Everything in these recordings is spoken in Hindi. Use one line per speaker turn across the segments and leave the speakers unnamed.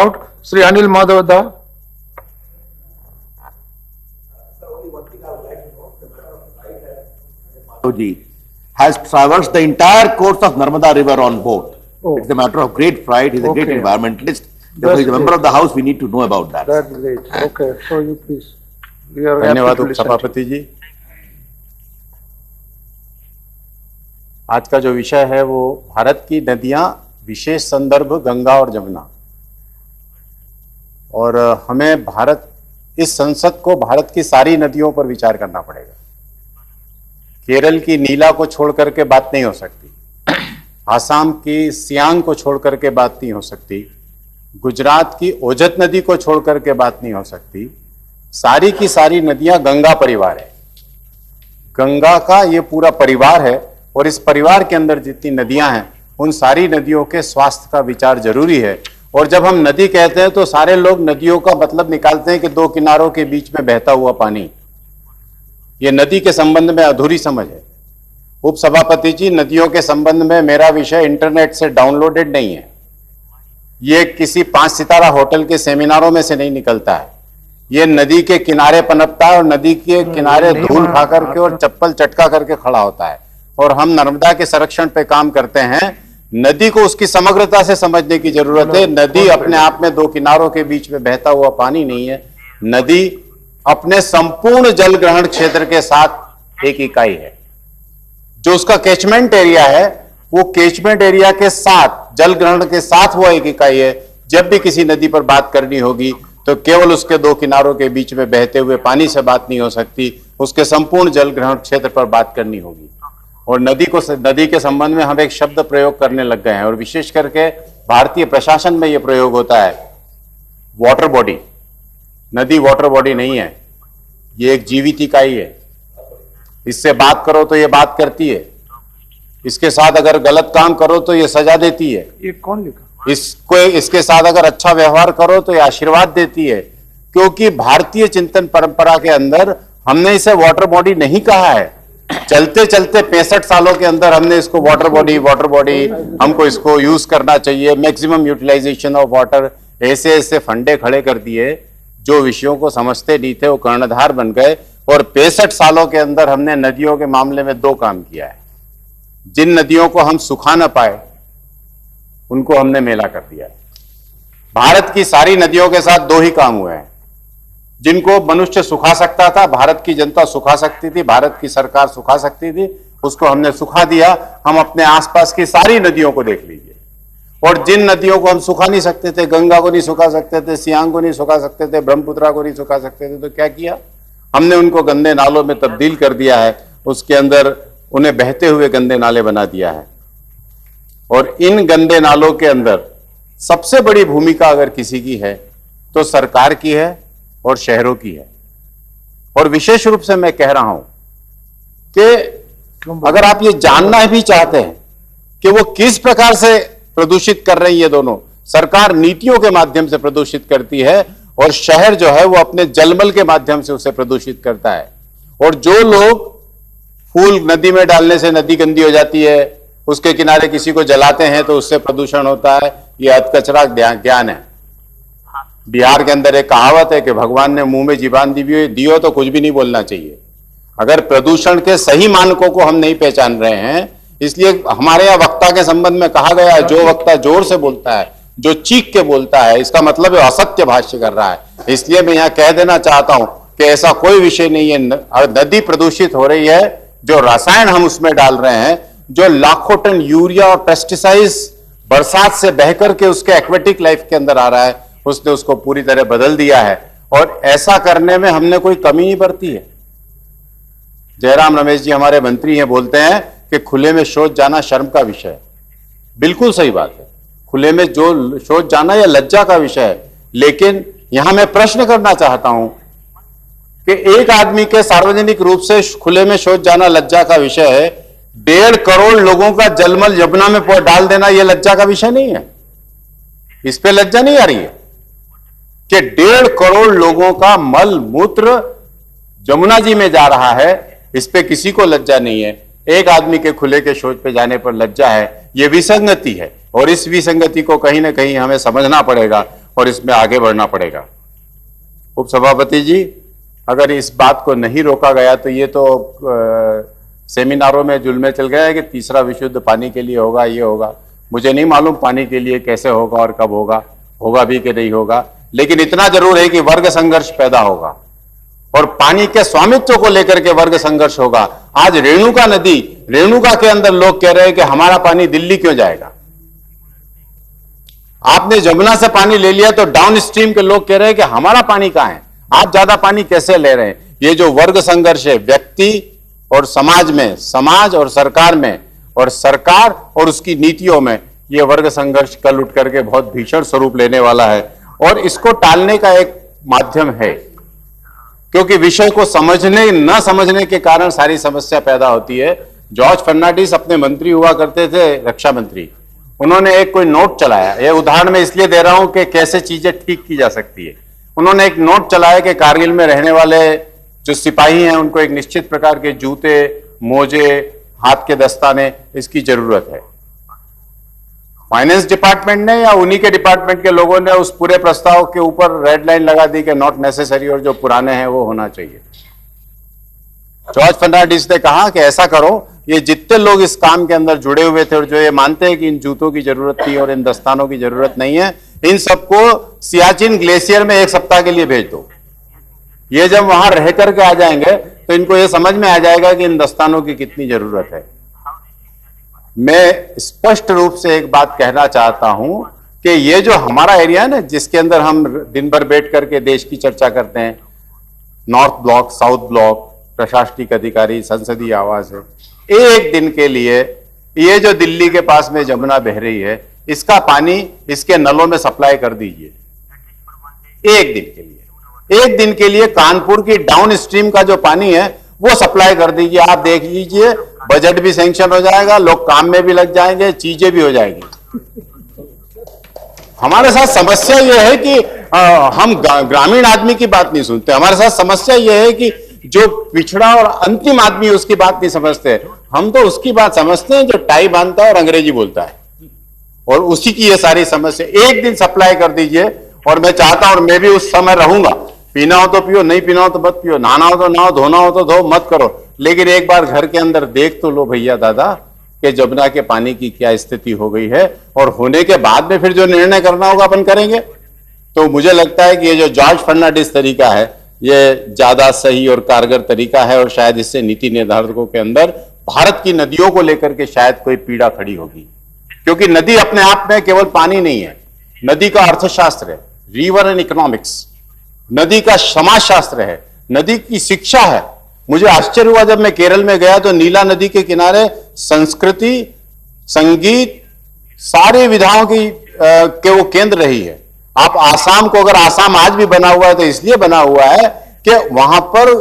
Sri Anil Madhavada.
Has traversed the entire course of Narmada River on boat.
Oh.
It's a matter of great pride. He's a great
Okay.
environmentalist. Therefore, he's a member of the House. We need to know about that.
That's great. Okay, so you please. We are happy
धन्यवाद
to listen.
उपसभापति जी। आज का जो विषय है वो भारत की नदियां, विशेष संदर्भ गंगा और जमुना। और हमें इस संसद को भारत की सारी नदियों पर विचार करना पड़ेगा। केरल की नीला को छोड़ करके बात नहीं हो सकती, आसाम की सियांग को छोड़ करके बात नहीं हो सकती, गुजरात की ओजत नदी को छोड़ करके बात नहीं हो सकती। सारी की सारी नदियां गंगा परिवार है, गंगा का ये पूरा परिवार है। और इस परिवार के अंदर जितनी नदियां हैं उन सारी नदियों के स्वास्थ्य का विचार जरूरी है। और जब हम नदी कहते हैं तो सारे लोग नदियों का मतलब निकालते हैं कि दो किनारों के बीच में बहता हुआ पानी। ये नदी के संबंध में अधूरी समझ है। उपसभापति जी, नदियों के संबंध में मेरा विषय इंटरनेट से डाउनलोडेड नहीं है, ये किसी 5 सितारा होटल के सेमिनारों में से नहीं निकलता है। ये नदी के किनारे पनपता है और नदी के किनारे धूल खा करके और चप्पल चटका करके खड़ा होता है। और हम नर्मदा के संरक्षण पे काम करते हैं। नदी को उसकी समग्रता से समझने की जरूरत है। नदी अपने आप में दो किनारों के बीच में बहता हुआ पानी नहीं है। नदी अपने संपूर्ण जल ग्रहण क्षेत्र के साथ एक इकाई है। जो उसका कैचमेंट एरिया है वो कैचमेंट एरिया के साथ, जल ग्रहण के साथ वो एक इकाई है। जब भी किसी नदी पर बात करनी होगी तो केवल उसके दो किनारों के बीच में बहते हुए पानी से बात नहीं हो सकती, उसके संपूर्ण जल ग्रहण क्षेत्र पर बात करनी होगी। और नदी के संबंध में हम एक शब्द प्रयोग करने लग गए हैं और विशेष करके भारतीय प्रशासन में यह प्रयोग होता है, वाटर बॉडी। नदी वाटर बॉडी नहीं है, ये एक जीवित इकाई है। इससे बात करो तो ये बात करती है, इसके साथ अगर गलत काम करो तो ये सजा देती है।
ये कौन लिखा?
इसके साथ अगर अच्छा व्यवहार करो तो ये आशीर्वाद देती है। क्योंकि भारतीय चिंतन परंपरा के अंदर हमने इसे वाटर बॉडी नहीं कहा है। चलते चलते 65 सालों के अंदर हमने इसको वाटर बॉडी हमको इसको यूज करना चाहिए, मैक्सिमम यूटिलाइजेशन ऑफ वाटर, ऐसे ऐसे फंडे खड़े कर दिए। जो विषयों को समझते नहीं थे वो कर्णधार बन गए। और 65 सालों के अंदर हमने नदियों के मामले में 2 काम किया है। जिन नदियों को हम सुखा ना पाए उनको हमने मेला कर दिया है। भारत की सारी नदियों के साथ 2 ही काम हुए हैं। जिनको मनुष्य सुखा सकता था, भारत की जनता सुखा सकती थी, भारत की सरकार सुखा सकती थी, उसको हमने सुखा दिया। हम अपने आसपास की सारी नदियों को देख लीजिए। और जिन नदियों को हम सुखा नहीं सकते थे, गंगा को नहीं सुखा सकते थे, सियांग को नहीं सुखा सकते थे, ब्रह्मपुत्रा को नहीं सुखा सकते थे, तो क्या किया हमने? उनको गंदे नालों में तब्दील कर दिया है। उसके अंदर उन्हें बहते हुए गंदे नाले बना दिया है। और इन गंदे नालों के अंदर सबसे बड़ी भूमिका अगर किसी की है तो सरकार की है और शहरों की है। और विशेष रूप से मैं कह रहा हूं कि अगर आप ये जानना भी चाहते हैं कि वो किस प्रकार से प्रदूषित कर रही है, दोनों सरकार नीतियों के माध्यम से प्रदूषित करती है और शहर जो है वो अपने जलमल के माध्यम से उसे प्रदूषित करता है। और जो लोग फूल नदी में डालने से नदी गंदी हो जाती है, उसके किनारे किसी को जलाते हैं तो उससे प्रदूषण होता है, ये अधकचरा ज्ञान है। बिहार के अंदर एक कहावत है कि भगवान ने मुंह में जीभान दी हो तो कुछ भी नहीं बोलना चाहिए। अगर प्रदूषण के सही मानकों को हम नहीं पहचान रहे हैं, इसलिए हमारे यहाँ वक्ता के संबंध में कहा गया है, जो वक्ता जोर से बोलता है, जो चीख के बोलता है, इसका मतलब है असत्य भाष्य कर रहा है। इसलिए मैं यहाँ कह देना चाहता हूं कि ऐसा कोई विषय नहीं है। नदी प्रदूषित हो रही है, जो रसायन हम उसमें डाल रहे हैं, जो लाखों टन यूरिया और पेस्टिसाइड्स बरसात से बहकर के उसके एक्वेटिक लाइफ के अंदर आ रहा है, उसने उसको पूरी तरह बदल दिया है। और ऐसा करने में हमने कोई कमी नहीं बरती है। जयराम रमेश जी हमारे मंत्री हैं, बोलते हैं कि खुले में शौच जाना शर्म का विषय है। बिल्कुल सही बात है, खुले में जो शौच जाना या लज्जा का विषय है। लेकिन यहां मैं प्रश्न करना चाहता हूं कि एक आदमी के सार्वजनिक रूप से खुले में शौच जाना लज्जा का विषय है, 1.5 करोड़ लोगों का जलमल यमुना में डाल देना यह लज्जा का विषय नहीं है? इस पे लज्जा नहीं आ रही है कि 1.5 करोड़ लोगों का मल मूत्र जमुना जी में जा रहा है, इस पे किसी को लज्जा नहीं है। एक आदमी के खुले के शौच पे जाने पर लज्जा है, यह विसंगति है। और इस विसंगति को कहीं ना कहीं हमें समझना पड़ेगा। और इसमें आगे बढ़ना पड़ेगा। उपसभापति जी, अगर इस बात को नहीं रोका गया तो ये तो सेमिनारों में जुल्मे चल गया है कि तीसरा विश्व युद्ध पानी के लिए होगा, ये होगा। मुझे नहीं मालूम पानी के लिए कैसे होगा और कब होगा, होगा भी कि नहीं होगा, लेकिन इतना जरूर है कि वर्ग संघर्ष पैदा होगा और पानी के स्वामित्व को लेकर के वर्ग संघर्ष होगा। आज रेणुका नदी, रेणुका के अंदर लोग कह रहे हैं कि हमारा पानी दिल्ली क्यों जाएगा। आपने जमुना से पानी ले लिया तो डाउन स्ट्रीम के लोग कह रहे हैं कि हमारा पानी कहां है, आप ज्यादा पानी कैसे ले रहे हैं। ये जो वर्ग संघर्ष है व्यक्ति और समाज में, समाज और सरकार में, और सरकार और उसकी नीतियों में, ये वर्ग संघर्ष कल उठ करके बहुत भीषण स्वरूप लेने वाला है और इसको टालने का एक माध्यम है, क्योंकि विषय को समझने न समझने के कारण सारी समस्या पैदा होती है। जॉर्ज फर्नांडिस अपने मंत्री हुआ करते थे, रक्षा मंत्री, उन्होंने एक कोई नोट चलाया, यह उदाहरण मैं इसलिए दे रहा हूं कि कैसे चीजें ठीक की जा सकती है। उन्होंने एक नोट चलाया कि कारगिल में रहने वाले जो सिपाही हैं उनको एक निश्चित प्रकार के जूते, मोजे, हाथ के दस्ताने, इसकी जरूरत है। फाइनेंस डिपार्टमेंट ने या उन्हीं के डिपार्टमेंट के लोगों ने उस पूरे प्रस्ताव के ऊपर रेड लाइन लगा दी कि नॉट नेसेसरी, और जो पुराने हैं वो होना चाहिए। जॉर्ज फर्नांडिस ने कहा कि ऐसा करो, ये जितने लोग इस काम के अंदर जुड़े हुए थे और जो ये मानते हैं कि इन जूतों की जरूरत थी और इन दस्तानों की जरूरत नहीं है, इन सबको सियाचिन ग्लेशियर में 1 सप्ताह के लिए भेज दो। ये जब वहां रह करके आ जाएंगे तो इनको ये समझ में आ जाएगा कि इन दस्तानों की कितनी जरूरत है। मैं स्पष्ट रूप से एक बात कहना चाहता हूं कि ये जो हमारा एरिया है ना, जिसके अंदर हम दिन भर बैठ करके देश की चर्चा करते हैं, नॉर्थ ब्लॉक, साउथ ब्लॉक, प्रशासनिक अधिकारी, संसदीय आवास है, एक दिन के लिए ये जो दिल्ली के पास में जमुना बह रही है, इसका पानी इसके नलों में सप्लाई कर दीजिए। एक दिन के लिए, एक दिन के लिए कानपुर की डाउन स्ट्रीम का जो पानी है वो सप्लाई कर दीजिए। आप देख लीजिए, बजट भी सैंक्शन हो जाएगा, लोग काम में भी लग जाएंगे, चीजें भी हो जाएंगी। हमारे साथ समस्या यह है कि हम ग्रामीण आदमी की बात नहीं सुनते। हमारे साथ समस्या यह है कि जो पिछड़ा और अंतिम आदमी उसकी बात नहीं समझते। हम तो उसकी बात समझते हैं जो टाई बांधता है और अंग्रेजी बोलता है, और उसी की ये सारी समस्या। एक दिन सप्लाई कर दीजिए, और मैं चाहता हूं और मैं भी उस समय रहूंगा, पीना हो तो पियो, नहीं पीना हो तो मत पियो, नहाना हो तो नहाओ, धोना हो तो धो, मत करो, लेकिन एक बार घर के अंदर देख तो लो भैया दादा कि जमुना के पानी की क्या स्थिति हो गई है, और होने के बाद में फिर जो निर्णय करना होगा अपन करेंगे। तो मुझे लगता है कि ये जो जॉर्ज फर्नांडिस तरीका है ये ज्यादा सही और कारगर तरीका है, और शायद इससे नीति निर्धारकों के अंदर भारत की नदियों को लेकर के शायद कोई पीड़ा खड़ी होगी, क्योंकि नदी अपने आप में केवल पानी नहीं है, नदी का अर्थशास्त्र है, रिवर एंड इकोनॉमिक्स, नदी का समाजशास्त्र है, नदी की शिक्षा है। मुझे आश्चर्य हुआ जब मैं केरल में गया तो नीला नदी के किनारे संस्कृति, संगीत, सारे विधाओं की के वो केंद्र रही है। आप आसाम को, अगर आसाम आज भी बना हुआ है तो इसलिए बना हुआ है कि वहां पर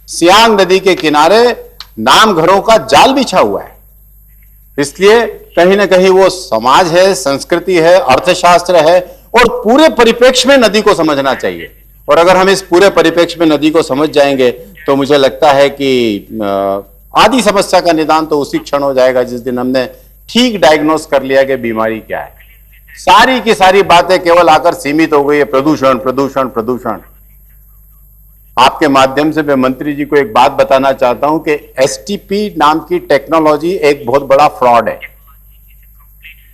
सियांग नदी के किनारे नाम घरों का जाल बिछा हुआ है। इसलिए कहीं ना कहीं वो समाज है, संस्कृति है, अर्थशास्त्र है, और पूरे परिप्रेक्ष्य में नदी को समझना चाहिए। और अगर हम इस पूरे परिप्रेक्ष्य में नदी को समझ जाएंगे तो मुझे लगता है कि आधी समस्या का निदान तो उसी क्षण हो जाएगा जिस दिन हमने ठीक डायग्नोस कर लिया कि बीमारी क्या है। सारी की सारी बातें केवल आकर सीमित हो गई है प्रदूषण प्रदूषण प्रदूषण। आपके माध्यम से मैं मंत्री जी को एक बात बताना चाहता हूं कि एसटीपी नाम की टेक्नोलॉजी एक बहुत बड़ा फ्रॉड है।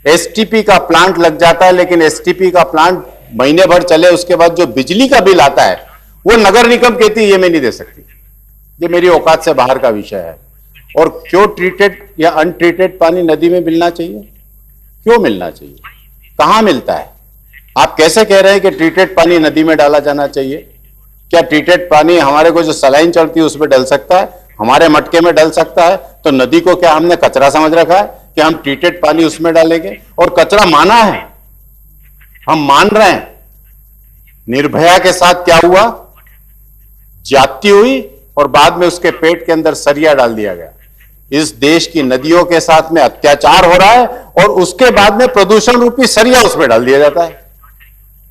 एसटीपी का प्लांट लग जाता है, लेकिन एसटीपी का प्लांट महीने भर चले उसके बाद जो बिजली का बिल आता है वो नगर निगम कहती है ये मैं नहीं दे सकती, ये मेरी औकात से बाहर का विषय है। और क्यों ट्रीटेड या अनट्रीटेड पानी नदी में मिलना चाहिए? क्यों मिलना चाहिए? कहां मिलता है? आप कैसे कह रहे हैं कि ट्रीटेड पानी नदी में डाला जाना चाहिए? क्या ट्रीटेड पानी हमारे को जो सलाइन चढ़ती है उसमें डल सकता है, हमारे मटके में डल सकता है? तो नदी को क्या हमने कचरा समझ रखा है कि हम ट्रीटेड पानी उसमें डालेंगे? और कचरा माना है, हम मान रहे हैं। निर्भया के साथ क्या हुआ? जाति हुई और बाद में उसके पेट के अंदर सरिया डाल दिया गया। इस देश की नदियों के साथ में अत्याचार हो रहा है और उसके बाद में प्रदूषण रूपी सरिया उसमें डाल दिया जाता है।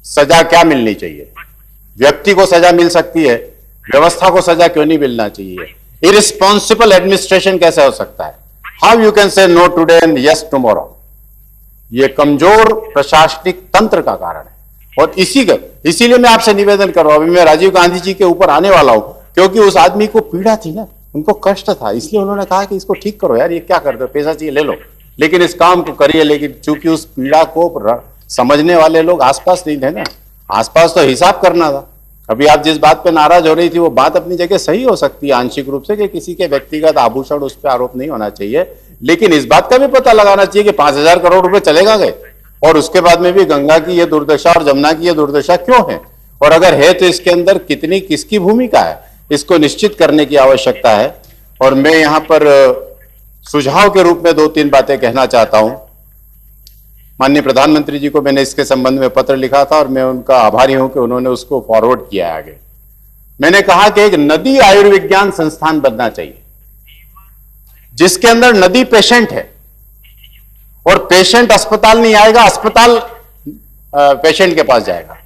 सजा क्या मिलनी चाहिए? व्यक्ति को सजा मिल सकती है, व्यवस्था को सजा क्यों नहीं मिलना चाहिए? इरिस्पॉन्सिबल एडमिनिस्ट्रेशन कैसे हो सकता है? How you can say no today and yes tomorrow? ये कमजोर प्रशासनिक तंत्र का कारण है। और इसीलिए मैं आपसे निवेदन कर रहा हूं, अभी मैं राजीव गांधी जी के ऊपर आने वाला हूं, क्योंकि उस आदमी को पीड़ा थी ना, उनको कष्ट था, इसलिए उन्होंने कहा कि इसको ठीक करो यार, ये क्या करते हो, पैसा चाहिए ले लो, लेकिन इस काम को करिए। लेकिन चूंकि उस पीड़ा को समझने वाले लोग आसपास नहीं थे ना, आसपास तो हिसाब करना था। अभी आप जिस बात पे नाराज हो रही थी वो बात अपनी जगह सही हो सकती है आंशिक रूप से, कि किसी के व्यक्तिगत आभूषण उस पर आरोप नहीं होना चाहिए, लेकिन इस बात का भी पता लगाना चाहिए कि 5,000 करोड़ रुपए चलेगा गए, और उसके बाद में भी गंगा की यह दुर्दशा और जमुना की यह दुर्दशा क्यों है, और अगर है तो इसके अंदर कितनी किसकी भूमिका है, इसको निश्चित करने की आवश्यकता है। और मैं यहां पर सुझाव के रूप में 2-3 बातें कहना चाहता हूं। माननीय प्रधानमंत्री जी को मैंने इसके संबंध में पत्र लिखा था और मैं उनका आभारी हूं कि उन्होंने उसको फॉरवर्ड किया आगे। मैंने कहा कि एक नदी आयुर्विज्ञान संस्थान बनना चाहिए, जिसके अंदर नदी पेशेंट है, और पेशेंट अस्पताल नहीं आएगा, अस्पताल पेशेंट के पास जाएगा।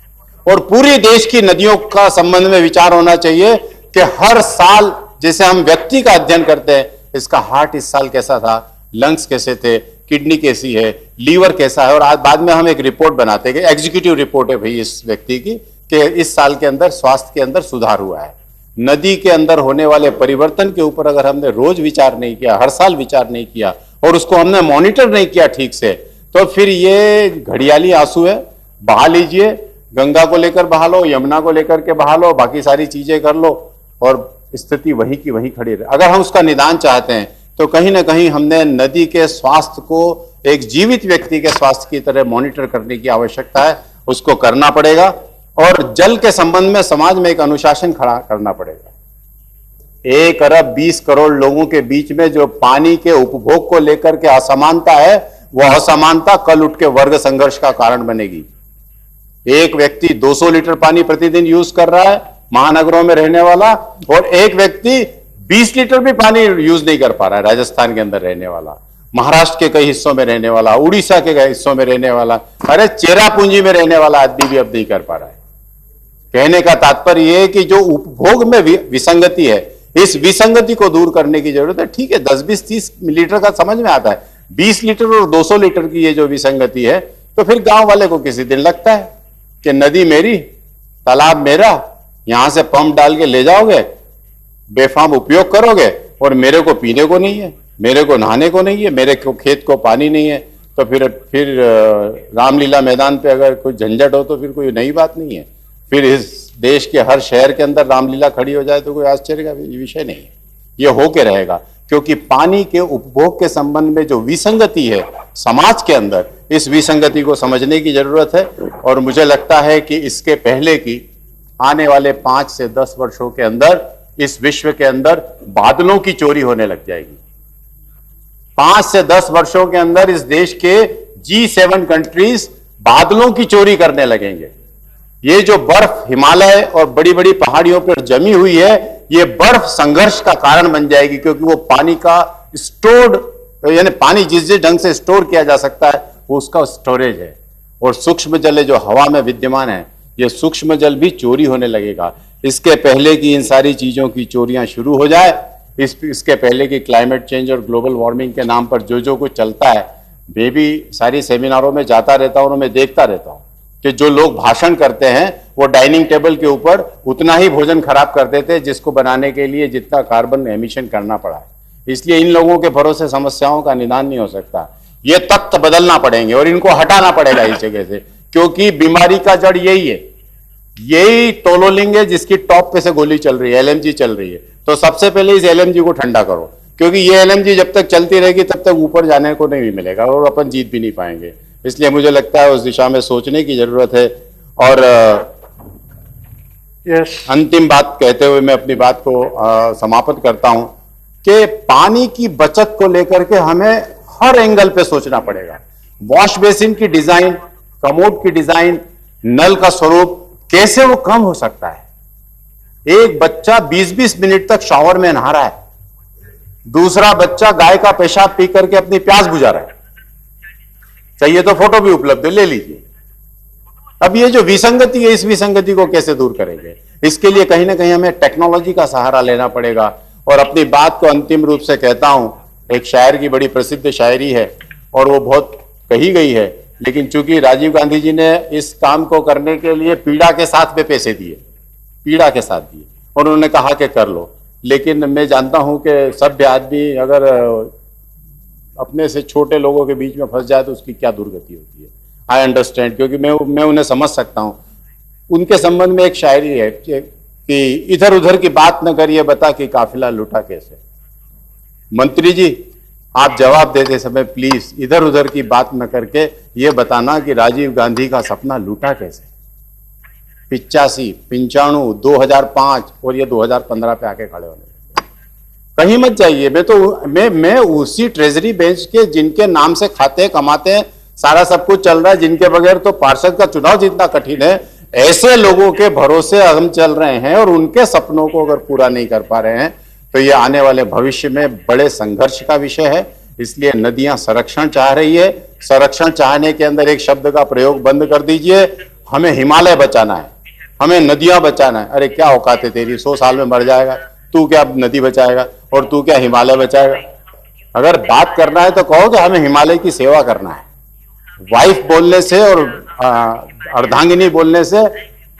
और पूरी देश की नदियों का संबंध में विचार होना चाहिए कि हर साल, जैसे हम व्यक्ति का अध्ययन करते हैं, इसका हार्ट इस साल कैसा था, लंग्स कैसे थे, किडनी कैसी है, लीवर कैसा है, और आज बाद में हम एक रिपोर्ट बनाते हैं, एग्जीक्यूटिव रिपोर्ट है भाई इस व्यक्ति की, कि इस साल के अंदर स्वास्थ्य के अंदर सुधार हुआ है। नदी के अंदर होने वाले परिवर्तन के ऊपर अगर हमने रोज विचार नहीं किया, हर साल विचार नहीं किया, और उसको हमने मॉनिटर नहीं किया ठीक से, तो फिर ये घड़ियाली आंसू है, बहा लीजिए, गंगा को लेकर बहा लो, यमुना को लेकर के बहा लो, बाकी सारी चीजें कर लो, और स्थिति वही की वही खड़ी रहे। अगर हम उसका निदान चाहते हैं तो कहीं ना कहीं हमने नदी के स्वास्थ्य को एक जीवित व्यक्ति के स्वास्थ्य की तरह मॉनिटर करने की आवश्यकता है, उसको करना पड़ेगा। और जल के संबंध में समाज में एक अनुशासन खड़ा करना पड़ेगा। 1 अरब 20 करोड़ लोगों के बीच में जो पानी के उपभोग को लेकर के असमानता है, वह असमानता कल उठ के वर्ग संघर्ष का कारण बनेगी। एक व्यक्ति 200 लीटर पानी प्रतिदिन यूज कर रहा है महानगरों में रहने वाला, और एक व्यक्ति 20 लीटर भी पानी यूज नहीं कर पा रहा है, राजस्थान के अंदर रहने वाला, महाराष्ट्र के कई हिस्सों में रहने वाला, उड़ीसा के कई हिस्सों में रहने वाला, अरे चेरापूंजी में रहने वाला आदमी भी अब नहीं कर पा रहा है। कहने का तात्पर्य यह है कि जो उपभोग में विसंगति है, इस विसंगति को दूर करने की जरूरत है। ठीक है, 10, 20, 30 लीटर का समझ में आता है, 20 लीटर और 200 लीटर की ये जो विसंगति है, तो फिर गांव वाले को किसी दिन लगता है कि नदी मेरी, तालाब मेरा, यहां से पंप डाल के ले जाओगे, बेफाम उपयोग करोगे, और मेरे को पीने को नहीं है, मेरे को नहाने को नहीं है, मेरे को खेत को पानी नहीं है, तो फिर रामलीला मैदान पे अगर कोई झंझट हो तो फिर कोई नई बात नहीं है। फिर इस देश के हर शहर के अंदर रामलीला खड़ी हो जाए तो कोई आश्चर्य का विषय नहीं है, ये होके रहेगा। क्योंकि पानी के उपभोग के संबंध में जो विसंगति है समाज के अंदर, इस विसंगति को समझने की जरूरत है। और मुझे लगता है कि इसके पहले की आने वाले 5 से 10 वर्षों के अंदर इस विश्व के अंदर बादलों की चोरी होने लग जाएगी। 5 से 10 वर्षों के अंदर इस देश के G7 कंट्रीज बादलों की चोरी करने लगेंगे। ये जो बर्फ हिमालय और बड़ी बड़ी पहाड़ियों पर जमी हुई है, ये बर्फ संघर्ष का कारण बन जाएगी, क्योंकि वो पानी का स्टोर्ड, यानी पानी जिस जिस ढंग से स्टोर किया जा सकता है वो उसका स्टोरेज है। और सूक्ष्म जल जो हवा में विद्यमान है, ये सूक्ष्म जल भी चोरी होने लगेगा। इसके पहले की इन सारी चीजों की चोरियां शुरू हो जाए, इसके पहले की क्लाइमेट चेंज और ग्लोबल वार्मिंग के नाम पर जो कुछ चलता है, मैं भी सारी सेमिनारों में जाता रहता हूं और मैं देखता रहता हूं कि जो लोग भाषण करते हैं वो डाइनिंग टेबल के ऊपर उतना ही भोजन खराब कर देते हैं जिसको बनाने के लिए जितना कार्बन एमिशन करना पड़ा है। इसलिए इन लोगों के भरोसे समस्याओं का निदान नहीं हो सकता। ये तत्व बदलना पड़ेंगे और इनको हटाना पड़ेगा इस जगह से, क्योंकि बीमारी का जड़ यही है, यही तोलोलिंग है जिसकी टॉप पे से गोली चल रही है, एलएमजी चल रही है। तो सबसे पहले इस एलएमजी को ठंडा करो, क्योंकि ये एलएमजी जब तक चलती रहेगी तब तक ऊपर जाने को नहीं मिलेगा और अपन जीत भी नहीं पाएंगे। इसलिए मुझे लगता है उस दिशा में सोचने की जरूरत है। और अंतिम बात कहते हुए मैं अपनी बात को समाप्त करता हूं कि पानी की बचत को लेकर के हमें हर एंगल पे सोचना पड़ेगा। वॉश बेसिन की डिजाइन, कमोड की डिजाइन, नल का स्वरूप कैसे वो कम हो सकता है। एक बच्चा 20-20 मिनट तक शॉवर में नहा रहा है, दूसरा बच्चा गाय का पेशाब पी करके अपनी प्यास बुझा रहा है। चाहिए तो फोटो भी उपलब्ध है, ले लीजिए। अब ये जो विसंगति है, इस विसंगति को कैसे दूर करेंगे? इसके लिए कहीं ना कहीं हमें टेक्नोलॉजी का सहारा लेना पड़ेगा। और अपनी बात को अंतिम रूप से कहता हूं, एक शायर की बड़ी प्रसिद्ध शायरी है और वो बहुत कही गई है, लेकिन चूंकि राजीव गांधी जी ने इस काम को करने के लिए पीड़ा के साथ में पैसे दिए, पीड़ा के साथ दिए, और उन्होंने कहा कि कर लो। लेकिन मैं जानता हूं कि सभ्य आदमी अगर अपने से छोटे लोगों के बीच में फंस जाए तो उसकी क्या दुर्गति होती है। आई अंडरस्टैंड, क्योंकि मैं उन्हें समझ सकता हूं। उनके संबंध में एक शायरी है कि इधर उधर की बात न करिए, बता कि काफिला लूटा कैसे। मंत्री जी, आप जवाब देते समय प्लीज इधर उधर की बात न करके ये बताना कि राजीव गांधी का सपना लूटा कैसे। 85, 95, 2005 और ये 2015 पे आके खड़े होने। कहीं मत जाइए। मैं उसी ट्रेजरी बेंच के जिनके नाम से खाते कमाते हैं, सारा सब कुछ चल रहा है, जिनके बगैर तो पार्षद का चुनाव जीतना कठिन है, ऐसे लोगों के भरोसे हम चल रहे हैं और उनके सपनों को अगर पूरा नहीं कर पा रहे हैं तो ये आने वाले भविष्य में बड़े संघर्ष का विषय है। इसलिए नदियां संरक्षण चाह रही है। संरक्षण चाहने के अंदर एक शब्द का प्रयोग बंद कर दीजिए। हमें हिमालय बचाना है, हमें नदियां बचाना है। अरे क्या औकात है तेरी, 100 साल में मर जाएगा, तू क्या नदी बचाएगा और तू क्या हिमालय बचाएगा। अगर बात करना है तो कहो कि हमें हिमालय की सेवा करना है। वाइफ बोलने से और अर्धांगिनी बोलने से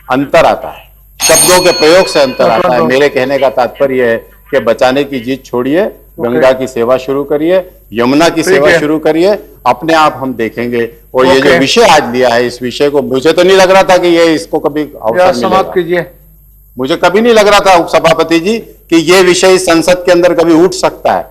अंतर आता है, शब्दों के प्रयोग से अंतर आता है। मेरे कहने का तात्पर्य है कि बचाने की जिद छोड़िए, गंगा की सेवा शुरू करिए, यमुना की सेवा शुरू करिए, अपने आप हम देखेंगे। और ये जो विषय आज लिया है, इस विषय को मुझे तो नहीं लग रहा था कि ये इसको कभी अवसर
समाप्त कीजिए।
मुझे कभी नहीं लग रहा था उपसभापति जी कि ये विषय संसद के अंदर कभी उठ सकता है,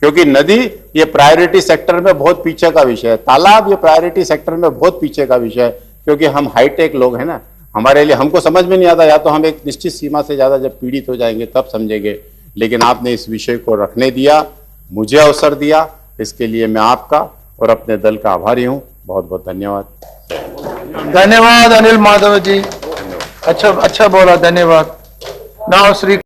क्योंकि नदी ये प्रायोरिटी सेक्टर में बहुत पीछे का विषय है, तालाब ये प्रायोरिटी सेक्टर में बहुत पीछे का विषय है, क्योंकि हम हाईटेक लोग हैं ना। हमारे लिए हमको समझ में नहीं आता, या तो हम एक निश्चित सीमा से ज्यादा जब पीड़ित हो जाएंगे तब समझेंगे। लेकिन आपने इस विषय को रखने दिया, मुझे अवसर दिया, इसके लिए मैं आपका और अपने दल का आभारी हूं। बहुत बहुत धन्यवाद।
धन्यवाद अनिल माधव जी, अच्छा बोला, धन्यवाद। नाउ श्री